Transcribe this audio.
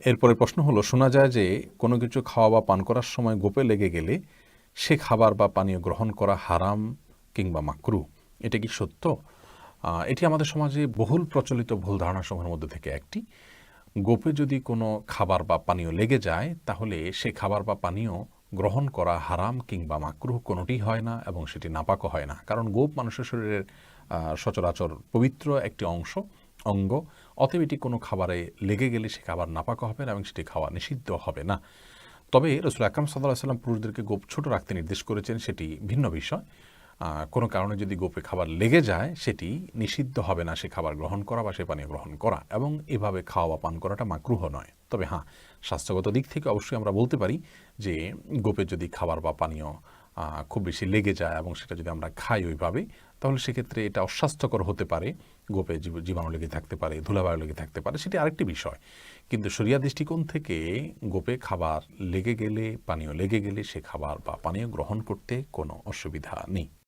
এরপরে প্রশ্ন হলো, শোনা যায় যে কোনো কিছু খাওয়া বা পান করার সময় গোপে লেগে গেলে সে খাবার বা পানীয় গ্রহণ করা হারাম কিংবা মাকরুহ। এটা কি সত্য? এটি আমাদের সমাজে বহুল প্রচলিত ভুল ধারণাসমূহের মধ্যে থেকে একটি। গোপে যদি কোনো খাবার বা পানীয় লেগে যায় তাহলে সে খাবার বা পানীয় গ্রহণ করা হারাম কিংবা মাকরুহ কোনোটি হয় না এবং সেটি নাপাকও হয় না। কারণ গোপ মানুষের শরীরের সচরাচর পবিত্র একটি অঙ্গ। অতএব এটি কোনো খাবারে লেগে গেলে সে খাবার নাপাকও হবে না এবং সেটি খাওয়া নিষিদ্ধ হবে না। তবে রাসূল আকরাম সাল্লাল্লাহু আলাইহি ওয়াসাল্লাম পুরুষদেরকে গোঁফ ছোট রাখতে নির্দেশ করেছেন, সেটি ভিন্ন বিষয়। কোনো কারণে যদি গোঁফে খাবার লেগে যায় সেটি নিষিদ্ধ হবে না সে খাবার গ্রহণ করা বা সে পানীয় গ্রহণ করা, এবং এভাবে খাওয়া বা পান করাটা মাকরুহ নয়। তবে হ্যাঁ, স্বাস্থ্যগত দিক থেকে অবশ্যই আমরা বলতে পারি যে গোঁফে যদি খাবার বা পানীয় খুব বেশি লেগে যায় এবং সেটা যদি আমরা খাই ওইভাবে, তাহলে সেক্ষেত্রে এটা অস্বাস্থ্যকর হতে পারে। গোঁফে জীবাণু লেগে থাকতে পারে, ধুলাবালি লেগে থাকতে পারে, সেটি আরেকটি বিষয়। কিন্তু শরিয়া দৃষ্টিকোণ থেকে গোঁফে খাবার লেগে গেলে, পানীয় লেগে গেলে সে খাবার বা পানীয় গ্রহণ করতে কোনো অসুবিধা নেই।